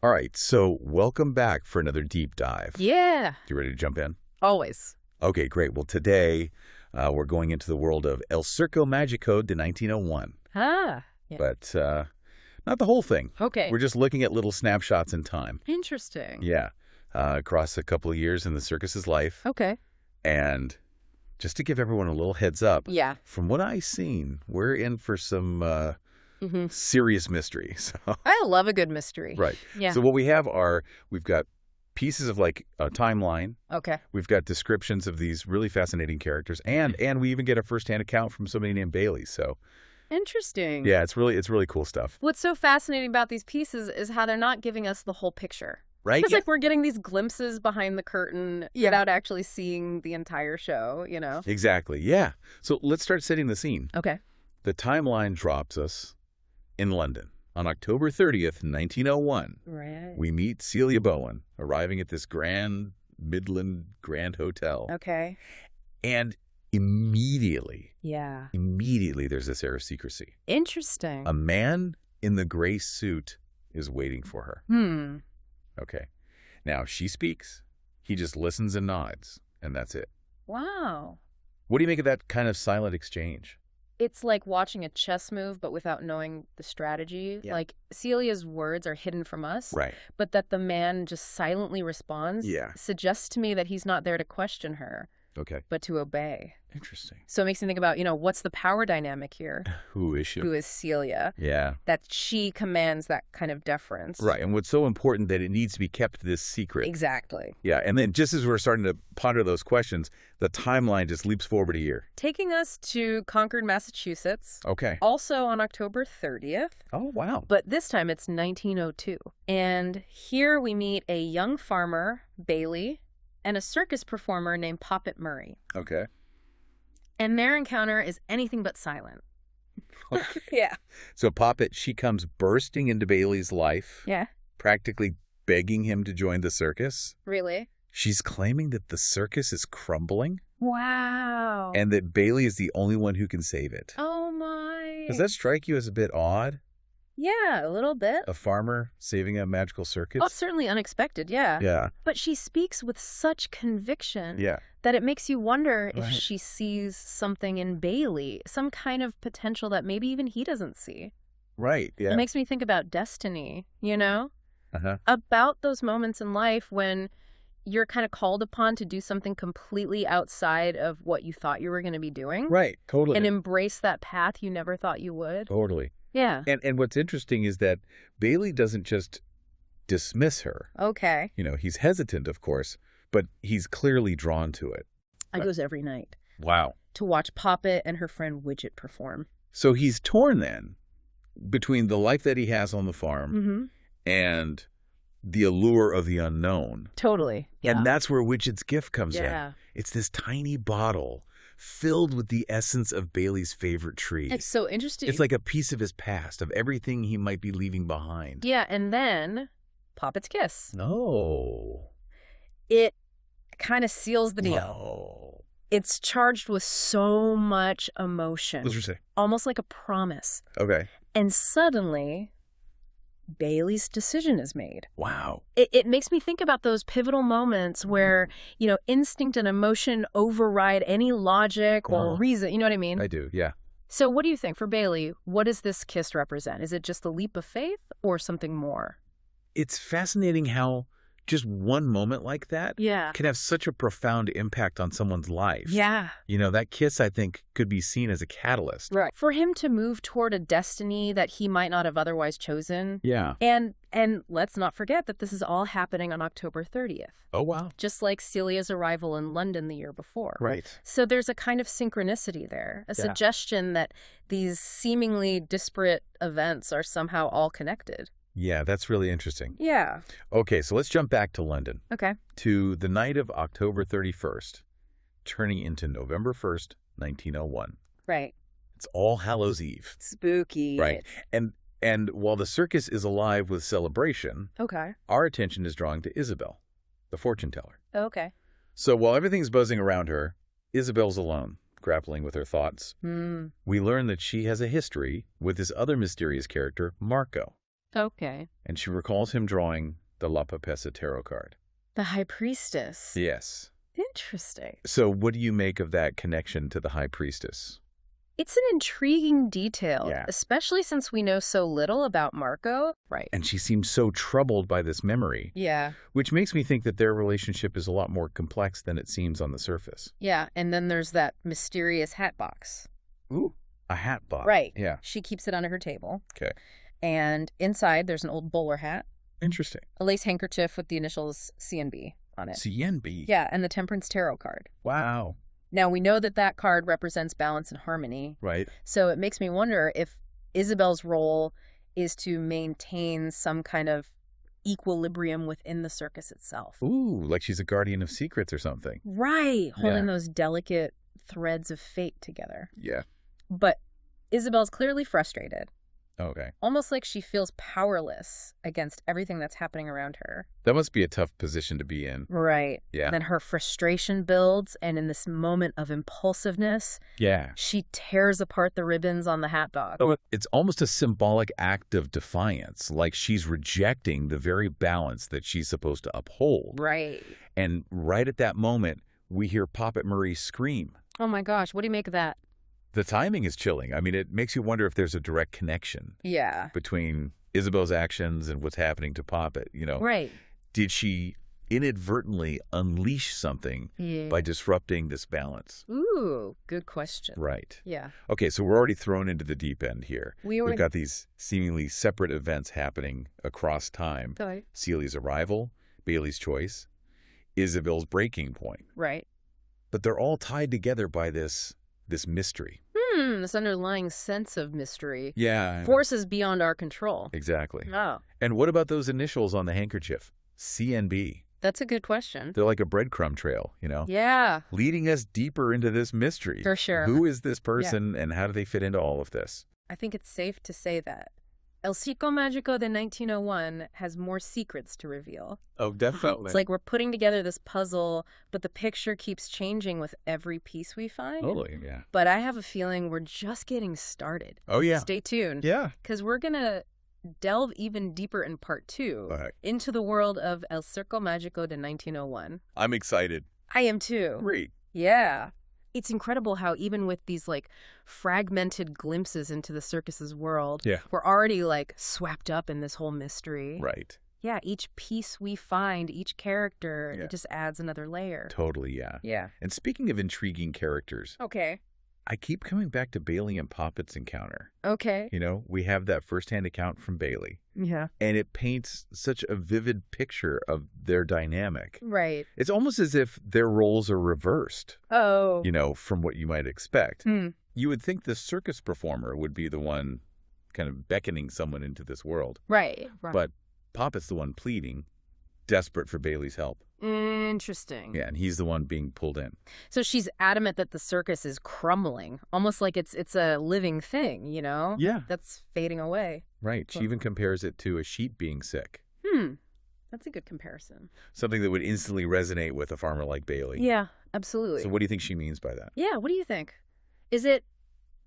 All right, so welcome back for another deep dive. Yeah. You ready to jump in? Always. Okay, great. Well, today we're going into the world of El Circo Magico de 1901. Ah. Yeah. But not the whole thing. Okay. We're just looking at little snapshots in time. Interesting. Yeah. Across a couple of years in the circus's life. Okay. And just to give everyone a little heads up, Yeah. from what I've seen, we're in for some serious mystery. So, I love a good mystery. right. Yeah. So what we've got pieces of like a timeline. Okay. We've got descriptions of these really fascinating characters, and we even get a firsthand account from somebody named Bailey. So Interesting. yeah, it's really cool stuff. What's so fascinating about these pieces is how they're not giving us the whole picture. Right? It's like we're getting these glimpses behind the curtain without actually seeing the entire show, you know? Exactly. Yeah. So let's start setting the scene. Okay. The timeline drops us in London on October 30th, 1901. Right. We meet Celia Bowen arriving at this grand Midland Grand Hotel. Okay. And immediately Yeah. there's this air of secrecy. Interesting. A man in the gray suit is waiting for her. Okay. Now, she speaks. He just listens and nods, and that's it. Wow. What do you make of that kind of silent exchange? It's like watching a chess move, but without knowing the strategy. Yeah. Like, Celia's words are hidden from us. Right. But that the man just silently responds suggests to me that he's not there to question her, Okay. but to obey. Interesting. So it makes me think about, what's the power dynamic here? Who is she? Who is Celia? Yeah. That she commands that kind of deference. Right. And what's so important that it needs to be kept this secret. Exactly. Yeah. And then just as we're starting to ponder those questions, the timeline just leaps forward a year. Taking us to Concord, Massachusetts. Okay. Also on October 30th. Oh, wow. But this time it's 1902. And here we meet a young farmer, Bailey, and a circus performer named Poppet Murray. Okay. And their encounter is anything but silent. Okay. Yeah. So Poppet, she comes bursting into Bailey's life. Yeah. Practically begging him to join the circus. Really? She's claiming that the circus is crumbling. Wow. And that Bailey is the only one who can save it. Oh, my. Does that strike you as a bit odd? Yeah, a little bit. A farmer saving a magical circus? Oh, certainly unexpected, yeah. Yeah. But she speaks with such conviction Yeah. that it makes you wonder if Right. she sees something in Bailey, some kind of potential that maybe even he doesn't see. Right. Yeah. It makes me think about destiny, Uh-huh. About those moments in life when you're kind of called upon to do something completely outside of what you thought you were going to be doing. Right. Totally. And embrace that path you never thought you would. Totally. Yeah. And what's interesting is that Bailey doesn't just dismiss her. Okay. He's hesitant, of course, but he's clearly drawn to it. I goes every night Wow. to watch Poppet and her friend Widget perform. So he's torn then between the life that he has on the farm and the allure of the unknown. Totally. Yeah. And that's where Widget's gift comes Yeah. in. It's this tiny bottle filled with the essence of Bailey's favorite tree. It's so interesting. It's like a piece of his past, of everything he might be leaving behind. Yeah, and then Poppet's kiss. No. It kind of seals the deal. No. It's charged with so much emotion. What's your say? Almost like a promise. Okay. And suddenly, Bailey's decision is made. Wow. It makes me think about those pivotal moments where, instinct and emotion override any logic or reason. You know what I mean? I do, yeah. So what do you think for Bailey? What does this kiss represent? Is it just a leap of faith or something more? It's fascinating how just one moment like that Yeah. can have such a profound impact on someone's life. Yeah. That kiss, I think, could be seen as a catalyst. Right. For him to move toward a destiny that he might not have otherwise chosen. Yeah. And let's not forget that this is all happening on October 30th. Oh, wow. Just like Celia's arrival in London the year before. Right. So there's a kind of synchronicity there, a suggestion that these seemingly disparate events are somehow all connected. Yeah, that's really interesting. Yeah. Okay, so let's jump back to London. Okay. To the night of October 31st, turning into November 1st, 1901. Right. It's All Hallows Eve. Spooky. Right. And while the circus is alive with celebration, Okay. our attention is drawn to Isabel, the fortune teller. Okay. So while everything's buzzing around her, Isabel's alone, grappling with her thoughts. We learn that she has a history with this other mysterious character, Marco. Okay. And she recalls him drawing the La Papessa tarot card. The High Priestess. Yes. Interesting. So what do you make of that connection to the High Priestess? It's an intriguing detail, Yeah. especially since we know so little about Marco. Right. And she seems so troubled by this memory. Yeah. Which makes me think that their relationship is a lot more complex than it seems on the surface. Yeah, and then there's that mysterious hat box. Ooh, a hat box. Right. Yeah. She keeps it under her table. Okay. And inside there's an old bowler hat, Interesting. a lace handkerchief with the initials CNB on it. CNB. Yeah, and the Temperance Tarot card. Wow. Now, we know that that card represents balance and harmony. Right. So it makes me wonder if Isabel's role is to maintain some kind of equilibrium within the circus itself. Ooh, like she's a guardian of secrets or something. Right. Holding Yeah. those delicate threads of fate together. Yeah. But Isabel's clearly frustrated. Okay. Almost like she feels powerless against everything that's happening around her. That must be a tough position to be in. Right. Yeah. Then her frustration builds, and in this moment of impulsiveness, Yeah. she tears apart the ribbons on the hat box. So it's almost a symbolic act of defiance, like she's rejecting the very balance that she's supposed to uphold. Right. And right at that moment, we hear Poppet Murray scream. Oh my gosh, what do you make of that? The timing is chilling. I mean, it makes you wonder if there's a direct connection Yeah. between Isabel's actions and what's happening to Poppet. Right. Did she inadvertently unleash something Yeah. by disrupting this balance? Ooh, good question. Right. Yeah. Okay, so we're already thrown into the deep end here. We were We've got these seemingly separate events happening across time. Right. Celia's arrival, Bailey's choice, Isabel's breaking point. Right. But they're all tied together by this mystery. This underlying sense of mystery. Yeah. Forces beyond our control. Exactly. Oh, And what about those initials on the handkerchief? CNB. that's a good question. They're like a breadcrumb trail, Yeah, leading us deeper into this mystery. for sure. Who is this person and how do they fit into all of this? I think it's safe to say that El Circo Mágico de 1901 has more secrets to reveal. Oh, definitely. It's like we're putting together this puzzle, but the picture keeps changing with every piece we find. Totally, yeah. But I have a feeling we're just getting started. Oh, yeah. Stay tuned. Yeah. Because we're going to delve even deeper in part 2 All right. into the world of El Circo Mágico de 1901. I'm excited. I am too. Great. Yeah. It's incredible how even with these like fragmented glimpses into the circus's world, Yeah. we're already like swept up in this whole mystery. Right. Yeah, each piece we find, each character, Yeah. it just adds another layer. Totally, yeah. Yeah. And speaking of intriguing characters, Okay. I keep coming back to Bailey and Poppet's encounter. Okay. We have that firsthand account from Bailey, Yeah. and it paints such a vivid picture of their dynamic. Right. It's almost as if their roles are reversed, Oh. from what you might expect. Hmm. You would think the circus performer would be the one kind of beckoning someone into this world, Right. but Poppet's the one pleading, desperate for Bailey's help. Interesting. Yeah, and he's the one being pulled in. So she's adamant that the circus is crumbling, almost like it's a living thing, Yeah. That's fading away. Right. She even compares it to a sheep being sick, That's a good comparison. something that would instantly resonate with a farmer like Bailey. Yeah, absolutely. So what do you think she means by that? Yeah, what do you think? Is it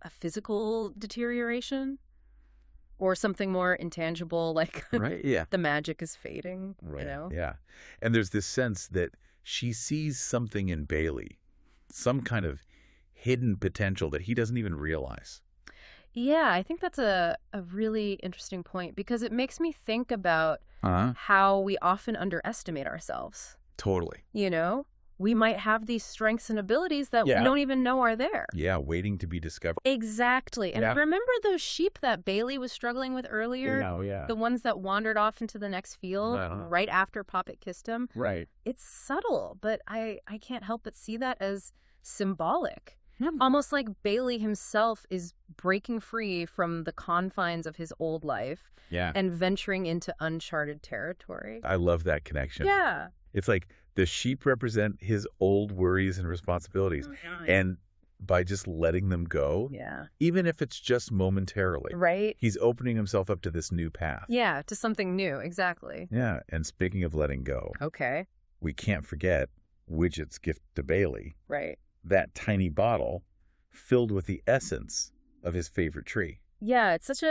a physical deterioration or something more intangible like Right, yeah. the magic is fading, Right, yeah. And there's this sense that she sees something in Bailey, some kind of hidden potential that he doesn't even realize. Yeah, I think that's a really interesting point because it makes me think about how we often underestimate ourselves. Totally. We might have these strengths and abilities that we Yeah. don't even know are there. Yeah, waiting to be discovered. Exactly. And Yeah. remember those sheep that Bailey was struggling with earlier? Yeah. The ones that wandered off into the next field right after Poppet kissed him? Right. It's subtle, but I can't help but see that as symbolic. Yeah. Almost like Bailey himself is breaking free from the confines of his old life Yeah. and venturing into uncharted territory. I love that connection. Yeah. It's like the sheep represent his old worries and responsibilities. And by just letting them go, Yeah. even if it's just momentarily, Right? he's opening himself up to this new path. Yeah, to something new. Exactly. Yeah. And speaking of letting go, Okay. we can't forget Widget's gift to Bailey. Right. That tiny bottle filled with the essence of his favorite tree. Yeah, it's such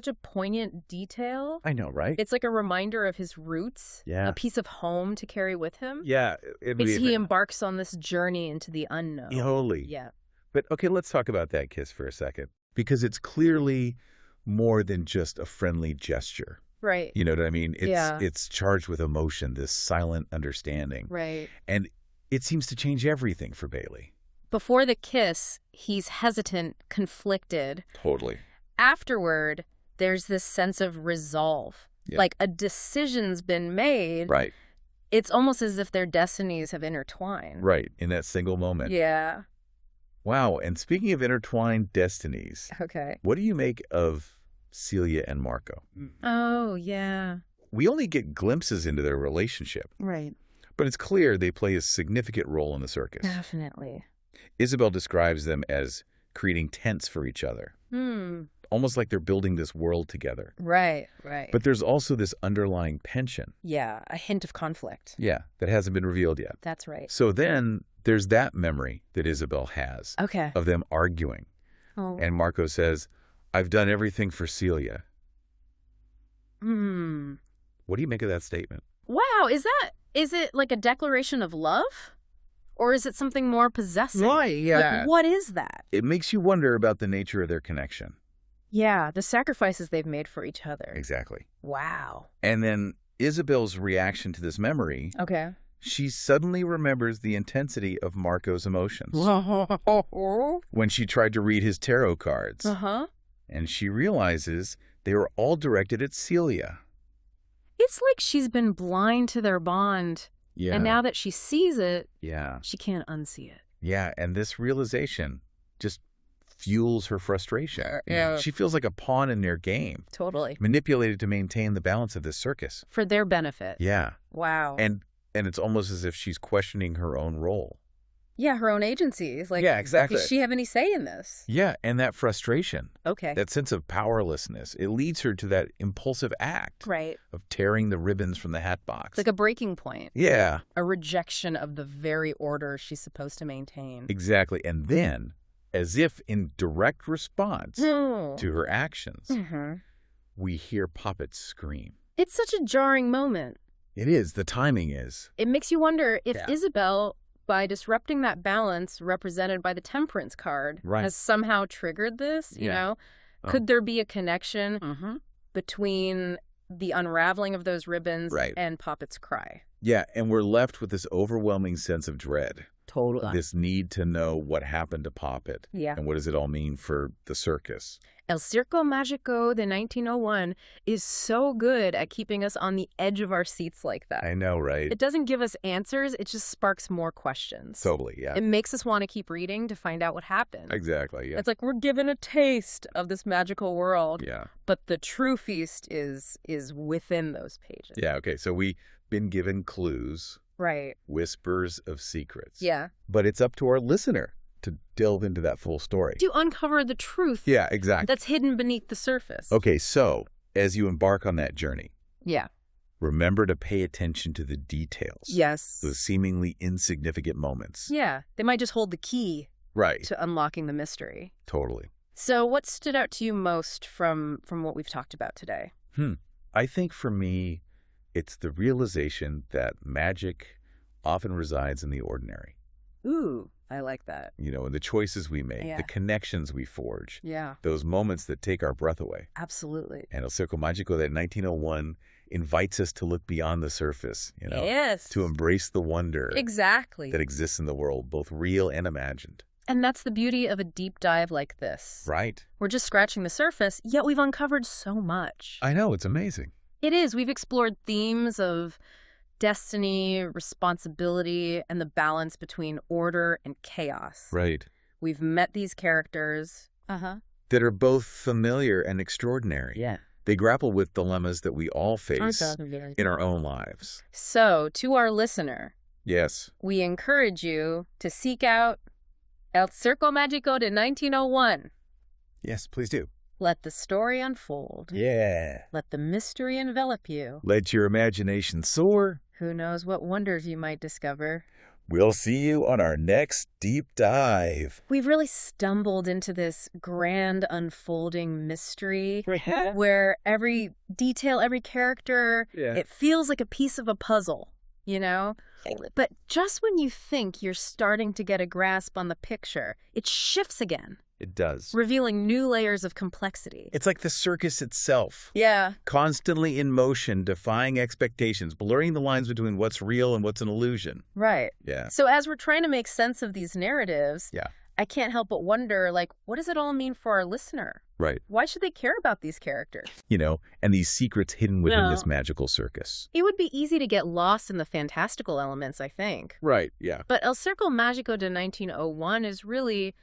a poignant detail. I know, right? It's like a reminder of his roots, Yeah. a piece of home to carry with him. Yeah. As he embarks on this journey into the unknown. Totally. Yeah. But, okay, let's talk about that kiss for a second. Because it's clearly more than just a friendly gesture. Right. You know what I mean? Yeah. It's charged with emotion, this silent understanding. Right. And it seems to change everything for Bailey. Before the kiss, he's hesitant, conflicted. Totally. Afterward, there's this sense of resolve. Yeah. Like a decision's been made. Right. It's almost as if their destinies have intertwined. Right. In that single moment. Yeah. Wow. And speaking of intertwined destinies, Okay. what do you make of Celia and Marco? Oh, yeah. We only get glimpses into their relationship, Right. but it's clear they play a significant role in the circus. Definitely. Isabel describes them as creating tents for each other, almost like they're building this world together. Right, right. But there's also this underlying tension. Yeah, a hint of conflict. Yeah, that hasn't been revealed yet. That's right. So then there's that memory that Isabel has of them arguing. Oh. And Marco says, I've done everything for Celia. What do you make of that statement? Wow, is it like a declaration of love? Or is it something more possessive? Right, yeah. Like, what is that? It makes you wonder about the nature of their connection. Yeah, the sacrifices they've made for each other. Exactly. Wow. And then Isabel's reaction to this memory, Okay. she suddenly remembers the intensity of Marco's emotions when she tried to read his tarot cards. Uh-huh. And she realizes they were all directed at Celia. It's like she's been blind to their bond. Yeah. And now that she sees it, Yeah. she can't unsee it. Yeah, and this realization just fuels her frustration. Yeah. She feels like a pawn in their game, Totally. manipulated to maintain the balance of this circus. For their benefit. Yeah. Wow. And it's almost as if she's questioning her own role. Yeah, her own agency. Is like, Yeah, exactly. Does she have any say in this? Yeah, and that frustration, Okay. that sense of powerlessness, it leads her to that impulsive act Right. of tearing the ribbons from the hat box. It's like a breaking point. Yeah, A rejection of the very order she's supposed to maintain. exactly. And then, as if in direct response Oh. to her actions, Mm-hmm. we hear Poppet scream. It's such a jarring moment. It is. The timing is. It makes you wonder if Yeah. Isabel, by disrupting that balance represented by the temperance card, Right. has somehow triggered this, you Yeah. know? Oh. Could there be a connection between the unraveling of those ribbons Right. and Poppet's cry? Yeah, and we're left with this overwhelming sense of dread. Totally. This need to know what happened to Poppet. Yeah. And what does it all mean for the circus? El Circo Mágico de 1901 is so good at keeping us on the edge of our seats like that. I know, right? It doesn't give us answers, it just sparks more questions. Totally, yeah. It makes us want to keep reading to find out what happened. Exactly, yeah. It's like we're given a taste of this magical world, Yeah. but the true feast is within those pages. Yeah, okay. So we've been given clues, Right. whispers of secrets. Yeah. But it's up to our listener to delve into that full story. To uncover the truth Yeah, exactly. that's hidden beneath the surface. Okay, so as you embark on that journey, Yeah. remember to pay attention to the details. Yes. Those seemingly insignificant moments. Yeah. They might just hold the key Right. to unlocking the mystery. Totally. So what stood out to you most from what we've talked about today? I think for me, it's the realization that magic often resides in the ordinary. Ooh, I like that. You know, in the choices we make, Yeah. the connections we forge, Yeah, those moments that take our breath away. absolutely. And El Circo Mágico, that 1901, invites us to look beyond the surface, you know, Yes. to embrace the wonder Exactly. that exists in the world, both real and imagined. And that's the beauty of a deep dive like this. Right. We're just scratching the surface, yet we've uncovered so much. I know, it's amazing. It is. We've explored themes of destiny, responsibility, and the balance between order and chaos. Right. We've met these characters. That are both familiar and extraordinary. Yeah. They grapple with dilemmas that we all face in our own lives. So, to our listener, Yes. we encourage you to seek out El Circo Mágico de 1901. Yes, please do. Let the story unfold. Yeah. Let the mystery envelop you. Let your imagination soar. Who knows what wonders you might discover. We'll see you on our next deep dive. We've really stumbled into this grand unfolding mystery where every detail, every character, it feels like a piece of a puzzle, you know? But just when you think you're starting to get a grasp on the picture, it shifts again. It does. Revealing new layers of complexity. It's like the circus itself. Yeah. Constantly in motion, defying expectations, blurring the lines between what's real and what's an illusion. Right. Yeah. So as we're trying to make sense of these narratives, Yeah. I can't help but wonder, like, what does it all mean for our listener? Right. Why should they care about these characters? You know, and these secrets hidden within this magical circus. It would be easy to get lost in the fantastical elements, I think. Right, yeah. But El Circo Mágico de 1901 is really,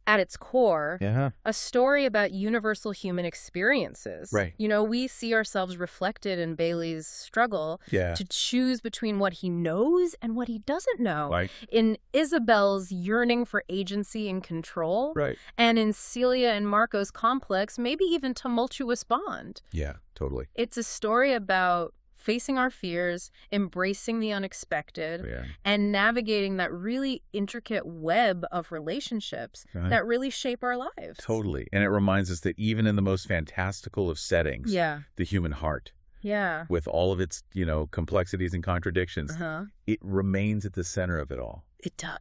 at its core, a story about universal human experiences. Right. You know, we see ourselves reflected in Bailey's struggle to choose between what he knows and what he doesn't know. Right. In Isabel's yearning for agency and control. Right. And in Celia and Marco's complex, maybe even tumultuous bond. Yeah, totally. It's a story about facing our fears, embracing the unexpected, and navigating that really intricate web of relationships that really shape our lives. Totally. And it reminds us that even in the most fantastical of settings, the human heart, with all of its, you know, complexities and contradictions, it remains at the center of it all. It does.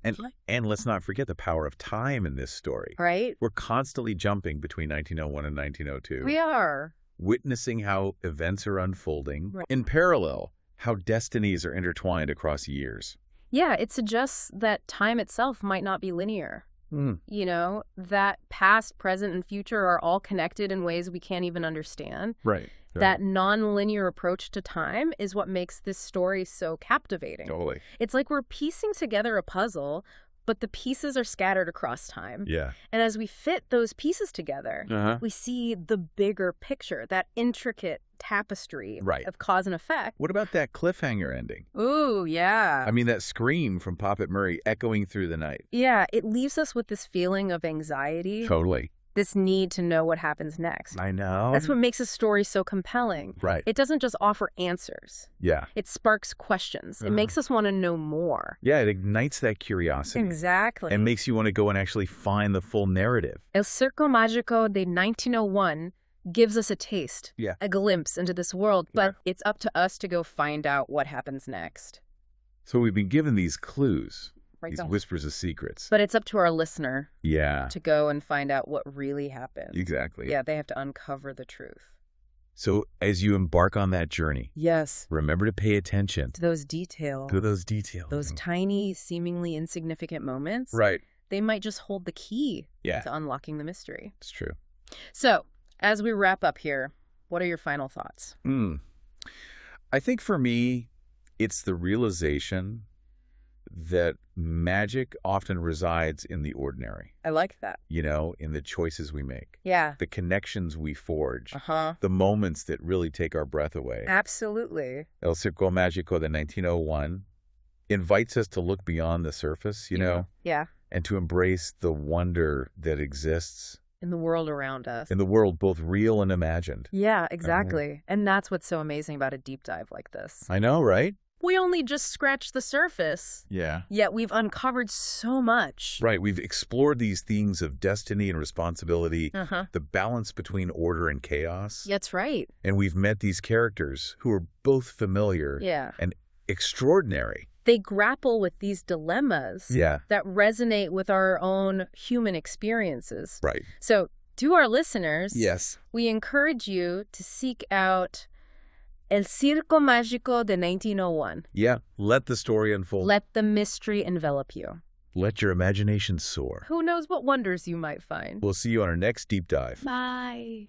And let's not forget the power of time in this story. Right? We're constantly jumping between 1901 and 1902. We are. Witnessing how events are unfolding. In parallel, how destinies are intertwined across years. Yeah, it suggests that time itself might not be linear. You know, that past, present, and future are all connected in ways we can't even understand. Right. That non-linear approach to time is what makes this story so captivating. Totally. It's like we're piecing together a puzzle, but the pieces are scattered across time. Yeah. And as we fit those pieces together, we see the bigger picture, that intricate tapestry of cause and effect. What about that cliffhanger ending? Ooh, yeah. I mean, that scream from Poppet Murray echoing through the night. Yeah, it leaves us with this feeling of anxiety. Totally. This need to know what happens next. I know. That's what makes a story so compelling. Right. It doesn't just offer answers. Yeah. It sparks questions. It makes us want to know more. Yeah, it ignites that curiosity. Exactly. And makes you want to go and actually find the full narrative. El Circo Mágico de 1901 gives us a taste, a glimpse into this world, but it's up to us to go find out what happens next. So we've been given these clues. These whispers of secrets. But it's up to our listener to go and find out what really happened. Exactly. Yeah, they have to uncover the truth. So as you embark on that journey, remember to pay attention to those details. Those tiny, seemingly insignificant moments. Right. They might just hold the key to unlocking the mystery. It's true. So as we wrap up here, what are your final thoughts? I think for me, it's the realization that magic often resides in the ordinary. I like that. You know, in the choices we make. Yeah. The connections we forge. The moments that really take our breath away. Absolutely. El Circo Mágico de 1901 invites us to look beyond the surface, you know? Yeah. And to embrace the wonder that exists in the world around us. In the world, both real and imagined. Yeah, exactly. And that's what's so amazing about a deep dive like this. I know, right? We only just scratched the surface. Yeah. Yet we've uncovered so much. Right. We've explored these themes of destiny and responsibility, the balance between order and chaos. That's right. And we've met these characters who are both familiar and extraordinary. They grapple with these dilemmas that resonate with our own human experiences. Right. So to our listeners, we encourage you to seek out El Circo Mágico de 1901. Yeah, let the story unfold. Let the mystery envelop you. Let your imagination soar. Who knows what wonders you might find. We'll see you on our next deep dive. Bye.